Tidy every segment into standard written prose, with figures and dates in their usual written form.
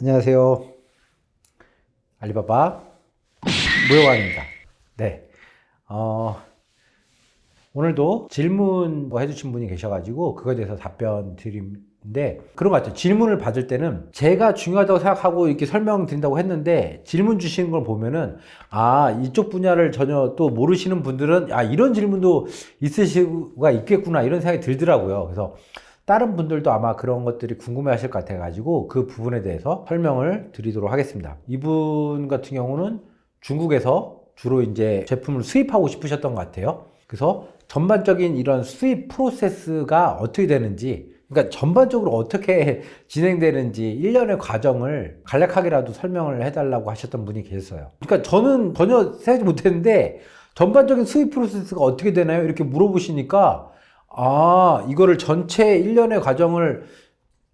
안녕하세요. 알리바바 무역왕입니다. 네. 오늘도 질문 해주신 분이 계셔가지고 그거에 대해서 답변 드리는데 그런 것 같아요. 질문을 받을 때는 제가 중요하다고 생각하고 이렇게 설명드린다고 했는데 질문 주시는 걸 보면은 이쪽 분야를 전혀 또 모르시는 분들은 이런 질문도 있을 수가 있겠구나 이런 생각이 들더라고요. 그래서 다른 분들도 아마 그런 것들이 궁금해 하실 것 같아 가지고 그 부분에 대해서 설명을 드리도록 하겠습니다. 이분 같은 경우는 중국에서 주로 이제 제품을 수입하고 싶으셨던 것 같아요. 그래서 전반적인 이런 수입 프로세스가 어떻게 되는지, 그러니까 전반적으로 어떻게 진행되는지 일련의 과정을 간략하게라도 설명을 해달라고 하셨던 분이 계셨어요. 그러니까 저는 전혀 생각지 못했는데 전반적인 수입 프로세스가 어떻게 되나요? 이렇게 물어보시니까 이거를 전체 일련의 과정을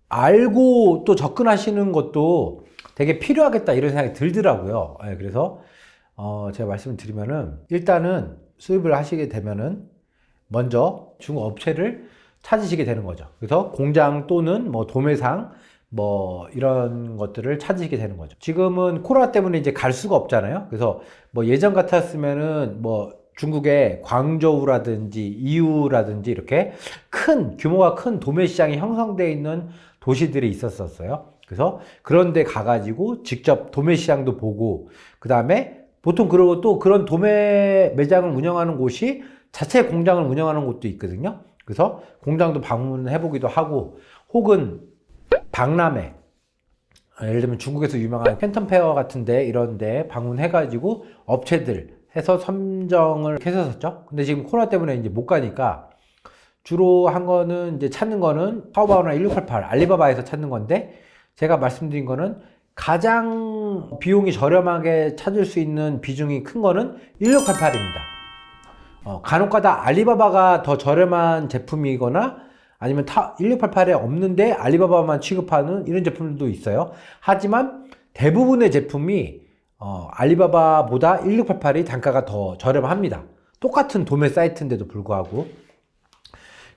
알고 또 접근하시는 것도 되게 필요하겠다 이런 생각이 들더라고요. 그래서 제가 말씀을 드리면은 일단은 수입을 하시게 되면은 먼저 중국 업체를 찾으시게 되는 거죠. 그래서 공장 또는 뭐 도매상 뭐 이런 것들을 찾으시게 되는 거죠. 지금은 코로나 때문에 이제 갈 수가 없잖아요. 그래서 뭐 예전 같았으면은 뭐 중국의 광저우라든지 이우라든지 이렇게 규모가 큰 도매 시장이 형성되어 있는 도시들이 있었어요. 그래서 그런 데 가가지고 직접 도매 시장도 보고, 그 다음에 보통 그리고 또 그런 도매 매장을 운영하는 곳이 자체 공장을 운영하는 곳도 있거든요. 그래서 공장도 방문해 보기도 하고, 혹은 박람회, 예를 들면 중국에서 유명한 팬텀 페어 같은데 이런 데 방문해 가지고 업체들 해서 선정을 했었죠. 근데 지금 코로나 때문에 이제 못 가니까 주로 한 거는 이제 찾는 거는 타오바오나 1688 알리바바에서 찾는 건데, 제가 말씀드린 거는 가장 비용이 저렴하게 찾을 수 있는 비중이 큰 거는 1688입니다. 간혹가다 알리바바가 더 저렴한 제품이거나 아니면 1688에 없는데 알리바바만 취급하는 이런 제품들도 있어요. 하지만 대부분의 제품이 알리바바보다 1688이 단가가 더 저렴합니다. 똑같은 도매 사이트인데도 불구하고.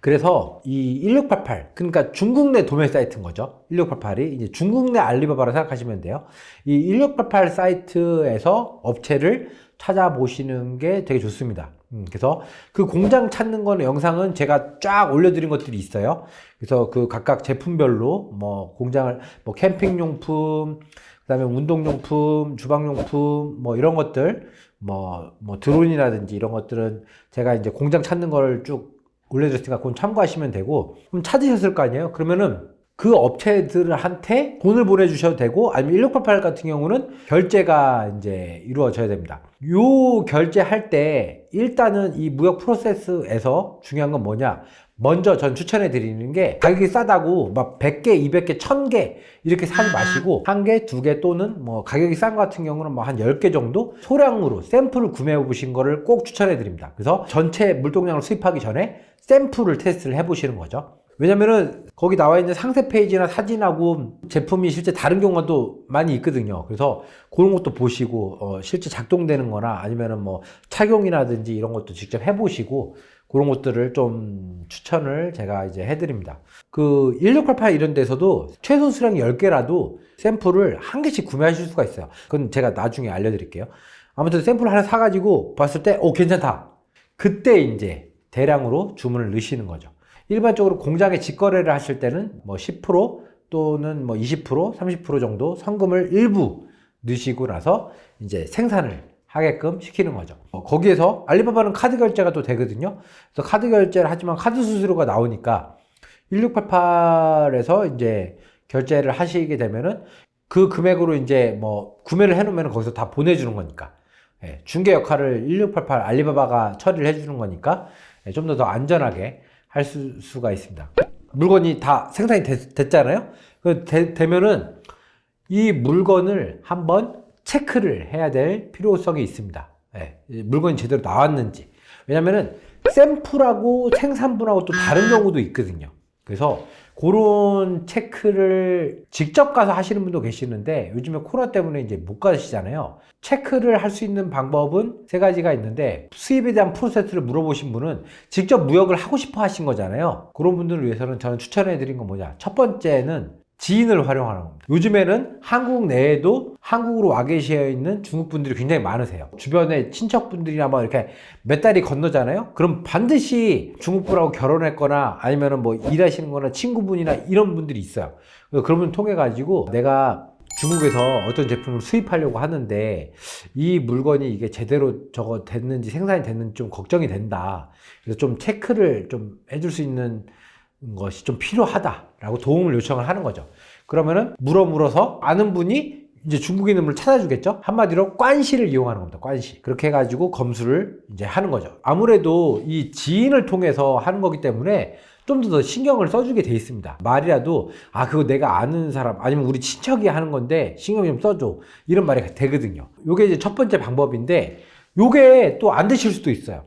그래서 이 1688, 그러니까 중국 내 도매 사이트인 거죠. 1688이 이제 중국 내 알리바바로 생각하시면 돼요. 이 1688 사이트에서 업체를 찾아보시는 게 되게 좋습니다. 그래서 그 공장 찾는 거는 영상은 제가 쫙 올려드린 것들이 있어요. 그래서 그 각각 제품별로 뭐 공장을 뭐 캠핑용품, 그다음에 운동용품, 주방용품 뭐 이런 것들, 뭐 드론이라든지 이런 것들은 제가 이제 공장 찾는 걸 쭉 올려드렸으니까 그건 참고하시면 되고, 그럼 찾으셨을 거 아니에요? 그러면은 그 업체들한테 돈을 보내주셔도 되고, 아니면 1688 같은 경우는 결제가 이제 이루어져야 됩니다. 요 결제할 때 일단은 이 무역 프로세스에서 중요한 건 뭐냐? 먼저 전 추천해 드리는 게, 가격이 싸다고 막 100개, 200개, 1000개 이렇게 사지 마시고 1개, 2개 또는 뭐 가격이 싼 것 같은 경우는 뭐 한 10개 정도 소량으로 샘플을 구매해 보신 거를 꼭 추천해 드립니다. 그래서 전체 물동량을 수입하기 전에 샘플을 테스트를 해 보시는 거죠. 왜냐면은 거기 나와 있는 상세 페이지나 사진하고 제품이 실제 다른 경우가 또 많이 있거든요. 그래서 그런 것도 보시고 실제 작동되는 거나 아니면은 뭐 착용이라든지 이런 것도 직접 해보시고, 그런 것들을 좀 추천을 제가 이제 해드립니다. 그 1688 이런 데서도 최소 수량 10개라도 샘플을 한 개씩 구매하실 수가 있어요. 그건 제가 나중에 알려드릴게요. 아무튼 샘플 하나 사가지고 봤을 때 괜찮다. 그때 이제 대량으로 주문을 넣으시는 거죠. 일반적으로 공장에 직거래를 하실 때는 뭐 10% 또는 뭐 20%, 30% 정도 성금을 일부 넣으시고 나서 이제 생산을 하게끔 시키는 거죠. 거기에서 알리바바는 카드 결제가 또 되거든요. 그래서 카드 결제를 하지만 카드 수수료가 나오니까 1688에서 이제 결제를 하시게 되면은 그 금액으로 이제 뭐 구매를 해놓으면 거기서 다 보내주는 거니까, 중개 역할을 1688 알리바바가 처리를 해주는 거니까 좀 더 안전하게 할 수가 있습니다. 물건이 다 생산이 됐잖아요. 되면은 이 물건을 한번 체크를 해야 될 필요성이 있습니다. 물건이 제대로 나왔는지. 왜냐면은 샘플하고 생산분하고 또 다른 경우도 있거든요. 그래서 그런 체크를 직접 가서 하시는 분도 계시는데, 요즘에 코로나 때문에 이제 못 가시잖아요. 체크를 할 수 있는 방법은 세 가지가 있는데, 수입에 대한 프로세스를 물어보신 분은 직접 무역을 하고 싶어 하신 거잖아요. 그런 분들을 위해서는 저는 추천해 드린 건 뭐냐. 첫 번째는 지인을 활용하는 겁니다. 요즘에는 한국 내에도 한국으로 와 계셔 있는 중국 분들이 굉장히 많으세요. 주변에 친척분들이나 뭐 이렇게 몇 달이 건너잖아요. 그럼 반드시 중국 분하고 결혼했거나 아니면은 뭐 일하시는 거나 친구분이나 이런 분들이 있어요. 그런 분 통해 가지고 내가 중국에서 어떤 제품을 수입하려고 하는데 이 물건이 이게 제대로 저거 됐는지 생산이 됐는지 좀 걱정이 된다. 그래서 좀 체크를 좀 해줄 수 있는 것이 좀 필요하다라고 도움을 요청을 하는 거죠. 그러면은 물어서 아는 분이 이제 중국인 놈을 찾아주겠죠. 한마디로 관시를 이용하는 겁니다. 관시. 그렇게 해가지고 검수를 이제 하는 거죠. 아무래도 이 지인을 통해서 하는 거기 때문에 좀 더 신경을 써주게 돼 있습니다. 말이라도 그거 내가 아는 사람 아니면 우리 친척이 하는 건데 신경 좀 써줘, 이런 말이 되거든요. 요게 이제 첫 번째 방법인데, 요게 또 안 되실 수도 있어요.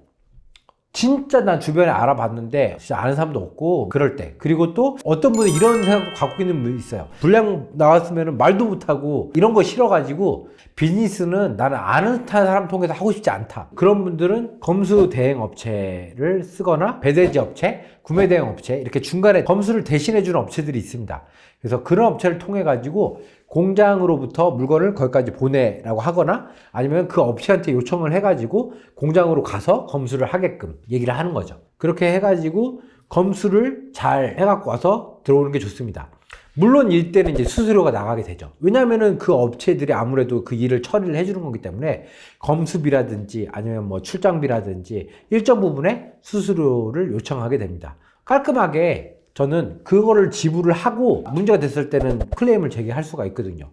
진짜 난 주변에 알아봤는데 진짜 아는 사람도 없고 그럴 때. 그리고 또 어떤 분은 이런 생각 갖고 있는 분이 있어요. 불량 나왔으면 말도 못하고 이런 거 싫어가지고 비즈니스는 나는 아는 듯한 사람 통해서 하고 싶지 않다. 그런 분들은 검수 대행 업체를 쓰거나 배대지 업체, 구매 대행 업체, 이렇게 중간에 검수를 대신해 주는 업체들이 있습니다. 그래서 그런 업체를 통해 가지고 공장으로부터 물건을 거기까지 보내라고 하거나 아니면 그 업체한테 요청을 해가지고 공장으로 가서 검수를 하게끔 얘기를 하는 거죠. 그렇게 해가지고 검수를 잘 해갖고 와서 들어오는 게 좋습니다. 물론 이때는 이제 수수료가 나가게 되죠. 왜냐면은 그 업체들이 아무래도 그 일을 처리를 해주는 거기 때문에 검수비라든지 아니면 뭐 출장비라든지 일정 부분의 수수료를 요청하게 됩니다. 깔끔하게 저는 그거를 지불을 하고 문제가 됐을 때는 클레임을 제기할 수가 있거든요.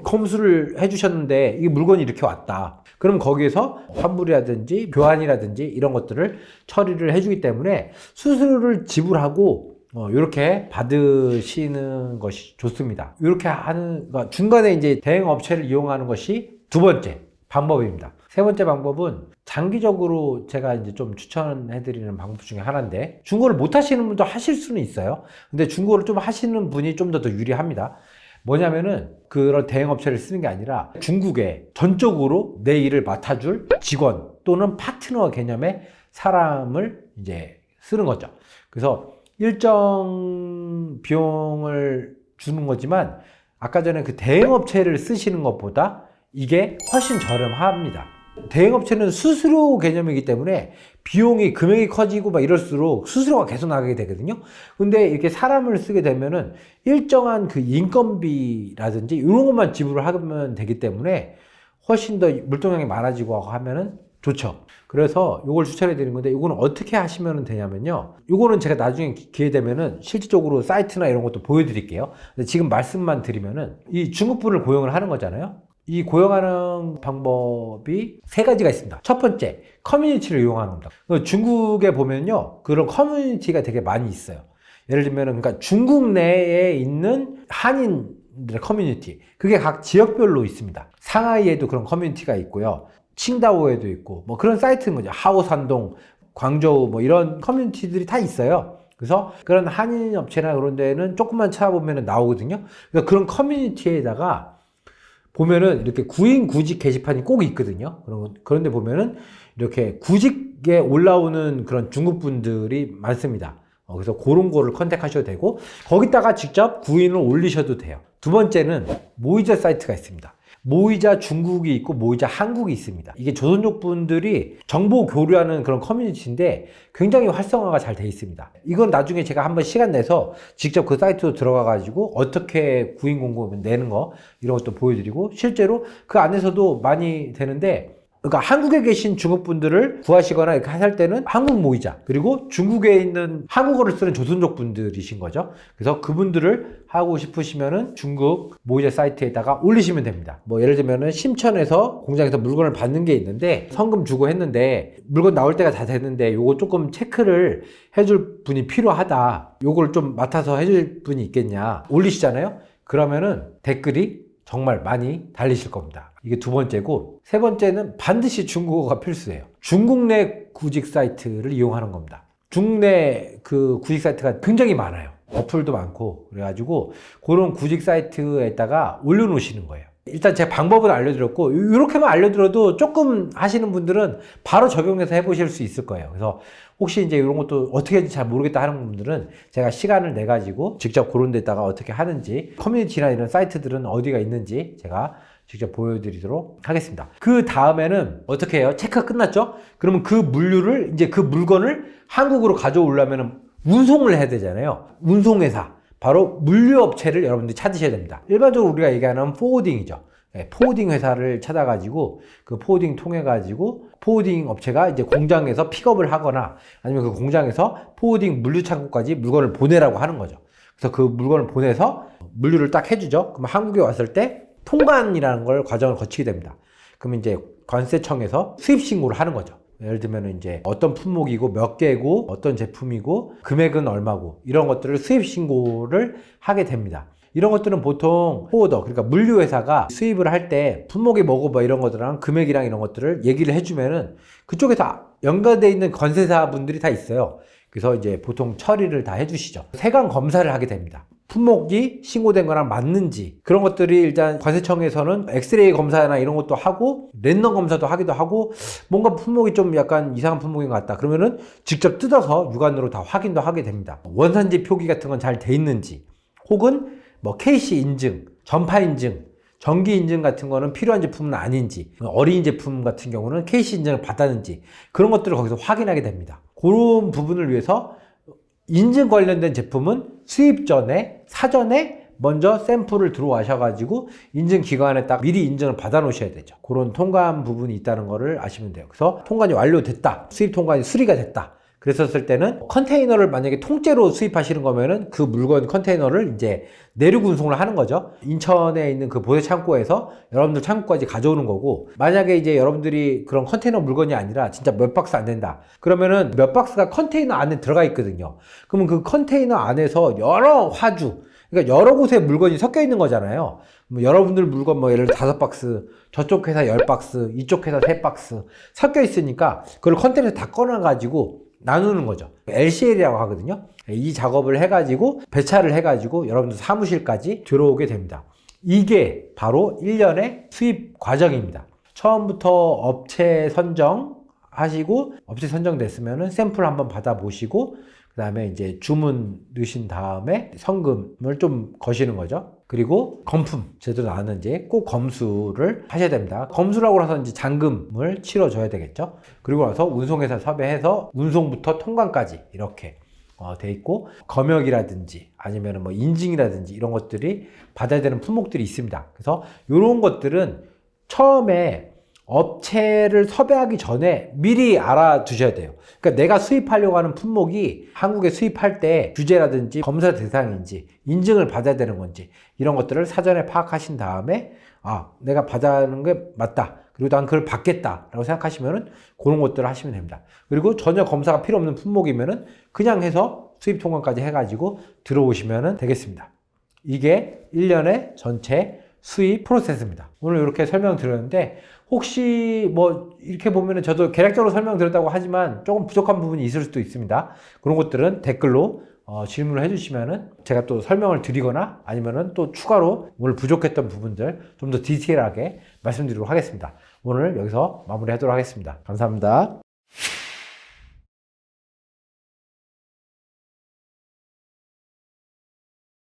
검수를 해주셨는데 이 물건이 이렇게 왔다. 그럼 거기에서 환불이라든지 교환이라든지 이런 것들을 처리를 해주기 때문에 수수료를 지불하고 이렇게 받으시는 것이 좋습니다. 이렇게 하는, 그러니까 중간에 이제 대행 업체를 이용하는 것이 두 번째 방법입니다. 세 번째 방법은 장기적으로 제가 이제 좀 추천해드리는 방법 중에 하나인데, 중고를 못 하시는 분도 하실 수는 있어요. 근데 중고를 좀 하시는 분이 좀 더 유리합니다. 뭐냐면은 그런 대행 업체를 쓰는 게 아니라 중국에 전적으로 내 일을 맡아줄 직원 또는 파트너 개념의 사람을 이제 쓰는 거죠. 그래서 일정 비용을 주는 거지만 아까 전에 그 대행업체를 쓰시는 것보다 이게 훨씬 저렴합니다. 대행업체는 수수료 개념이기 때문에 비용이 금액이 커지고 막 이럴수록 수수료가 계속 나가게 되거든요. 근데 이렇게 사람을 쓰게 되면은 일정한 그 인건비라든지 이런 것만 지불을 하면 되기 때문에 훨씬 더 물동량이 많아지고 하면은 좋죠. 그래서 이걸 추천해 드리는 건데, 이거는 어떻게 하시면 되냐면요, 이거는 제가 나중에 기회 되면은 실질적으로 사이트나 이런 것도 보여드릴게요. 근데 지금 말씀만 드리면은 이 중국분을 고용을 하는 거잖아요. 이 고용하는 방법이 세 가지가 있습니다. 첫 번째, 커뮤니티를 이용하는 겁니다. 중국에 보면요, 그런 커뮤니티가 되게 많이 있어요. 예를 들면, 그러니까 중국 내에 있는 한인들의 커뮤니티, 그게 각 지역별로 있습니다. 상하이에도 그런 커뮤니티가 있고요, 칭다오에도 있고, 뭐 그런 사이트인 거죠. 하오산동, 광저우, 뭐 이런 커뮤니티들이 다 있어요. 그래서 그런 한인 업체나 그런 데는 조금만 찾아보면 나오거든요. 그래서 그런 커뮤니티에다가 보면은 이렇게 구인 구직 게시판이 꼭 있거든요. 그런데 보면은 이렇게 구직에 올라오는 그런 중국 분들이 많습니다. 그래서 그런 거를 컨택하셔도 되고, 거기다가 직접 구인을 올리셔도 돼요. 두 번째는 모이자 사이트가 있습니다. 모이자 중국이 있고 모이자 한국이 있습니다. 이게 조선족 분들이 정보 교류하는 그런 커뮤니티인데 굉장히 활성화가 잘 돼 있습니다. 이건 나중에 제가 한번 시간 내서 직접 그 사이트로 들어가 가지고 어떻게 구인 공고 내는 거 이런 것도 보여드리고, 실제로 그 안에서도 많이 되는데, 그러니까 한국에 계신 중국 분들을 구하시거나 이렇게 하실 때는 한국 모이자, 그리고 중국에 있는 한국어를 쓰는 조선족 분들이신 거죠. 그래서 그분들을 하고 싶으시면은 중국 모이자 사이트에다가 올리시면 됩니다. 뭐 예를 들면은 심천에서 공장에서 물건을 받는 게 있는데 성금 주고 했는데 물건 나올 때가 다 됐는데 요거 조금 체크를 해줄 분이 필요하다, 요걸 좀 맡아서 해줄 분이 있겠냐 올리시잖아요. 그러면은 댓글이 정말 많이 달리실 겁니다. 이게 두 번째고, 세 번째는 반드시 중국어가 필수예요. 중국 내 구직 사이트를 이용하는 겁니다. 중국 내 그 구직 사이트가 굉장히 많아요. 어플도 많고, 그래가지고 그런 구직 사이트에다가 올려놓으시는 거예요. 일단 제가 방법은 알려드렸고 이렇게만 알려드려도 조금 하시는 분들은 바로 적용해서 해보실 수 있을 거예요. 그래서 혹시 이제 이런 것도 어떻게 하는지 잘 모르겠다 하는 분들은 제가 시간을 내 가지고 직접 그런 데다가 어떻게 하는지, 커뮤니티나 이런 사이트들은 어디가 있는지 제가 직접 보여드리도록 하겠습니다. 그 다음에는 어떻게 해요? 체크가 끝났죠? 그러면 그 물류를, 이제 그 물건을 한국으로 가져오려면 운송을 해야 되잖아요. 운송회사, 바로 물류업체를 여러분들이 찾으셔야 됩니다. 일반적으로 우리가 얘기하는 포워딩이죠. 포워딩 회사를 찾아가지고 그 포워딩 통해가지고 포워딩 업체가 이제 공장에서 픽업을 하거나 아니면 그 공장에서 포워딩 물류 창고까지 물건을 보내라고 하는 거죠. 그래서 그 물건을 보내서 물류를 딱 해주죠. 그럼 한국에 왔을 때 통관이라는 걸 과정을 거치게 됩니다. 그러면 이제 관세청에서 수입 신고를 하는 거죠. 예를 들면 이제 어떤 품목이고 몇 개고 어떤 제품이고 금액은 얼마고 이런 것들을 수입 신고를 하게 됩니다. 이런 것들은 보통 포워더, 그러니까 물류회사가 수입을 할 때 품목이 뭐고 뭐 이런 것들랑 금액이랑 이런 것들을 얘기를 해주면은 그쪽에서 연관되어 있는 건세사 분들이 다 있어요. 그래서 이제 보통 처리를 다 해주시죠. 세관 검사를 하게 됩니다. 품목이 신고된 거랑 맞는지 그런 것들이 일단 관세청에서는 엑스레이 검사나 이런 것도 하고 랜덤 검사도 하기도 하고 뭔가 품목이 좀 약간 이상한 품목인 것 같다 그러면은 직접 뜯어서 육안으로 다 확인도 하게 됩니다. 원산지 표기 같은 건 잘 돼 있는지 혹은 뭐 KC 인증, 전파 인증, 정기 인증 같은 거는 필요한 제품은 아닌지, 어린 제품 같은 경우는 KC 인증을 받았는지 그런 것들을 거기서 확인하게 됩니다. 그런 부분을 위해서 인증 관련된 제품은 수입 전에 사전에 먼저 샘플을 들어와셔가지고 인증기관에 딱 미리 인증을 받아 놓으셔야 되죠. 그런 통관 부분이 있다는 거를 아시면 돼요. 그래서 통관이 완료됐다, 수입 통관이 수리가 됐다 그랬었을 때는 컨테이너를 만약에 통째로 수입하시는 거면은 그 물건 컨테이너를 이제 내륙 운송을 하는 거죠. 인천에 있는 그 보세 창고에서 여러분들 창고까지 가져오는 거고, 만약에 이제 여러분들이 그런 컨테이너 물건이 아니라 진짜 몇 박스 안 된다 그러면은 몇 박스가 컨테이너 안에 들어가 있거든요. 그러면 그 컨테이너 안에서 여러 화주, 그러니까 여러 곳에 물건이 섞여 있는 거잖아요. 뭐 여러분들 물건 뭐 예를 들어 5박스, 저쪽 회사 10박스, 이쪽 회사 3박스 섞여 있으니까 그걸 컨테이너에서 다 꺼내가지고 나누는 거죠. LCL이라고 하거든요. 이 작업을 해가지고 배차를 해가지고 여러분들 사무실까지 들어오게 됩니다. 이게 바로 1년의 수입 과정입니다. 처음부터 업체 선정하시고 업체 선정됐으면은 샘플 한번 받아보시고 그 다음에 이제 주문 넣으신 다음에 성금을 좀 거시는 거죠. 그리고 검품 제대로 나왔는지 꼭 검수를 하셔야 됩니다. 검수라고 해서 이제 잔금을 치러줘야 되겠죠. 그리고 나서 운송회사 섭외해서 운송부터 통관까지 이렇게 돼 있고, 검역이라든지 아니면 뭐 인증이라든지 이런 것들이 받아야 되는 품목들이 있습니다. 그래서 이런 것들은 처음에 업체를 섭외하기 전에 미리 알아두셔야 돼요. 그러니까 내가 수입하려고 하는 품목이 한국에 수입할 때 규제라든지 검사 대상인지 인증을 받아야 되는 건지 이런 것들을 사전에 파악하신 다음에 내가 받아야 하는 게 맞다, 그리고 난 그걸 받겠다라고 생각하시면은 그런 것들을 하시면 됩니다. 그리고 전혀 검사가 필요 없는 품목이면은 그냥 해서 수입 통관까지 해가지고 들어오시면 되겠습니다. 이게 1년의 전체 수입 프로세스입니다. 오늘 이렇게 설명드렸는데 혹시 뭐 이렇게 보면은 저도 개략적으로 설명드렸다고 하지만 조금 부족한 부분이 있을 수도 있습니다. 그런 것들은 댓글로 질문을 해주시면은 제가 또 설명을 드리거나 아니면은 또 추가로 오늘 부족했던 부분들 좀 더 디테일하게 말씀드리도록 하겠습니다. 오늘 여기서 마무리하도록 하겠습니다. 감사합니다.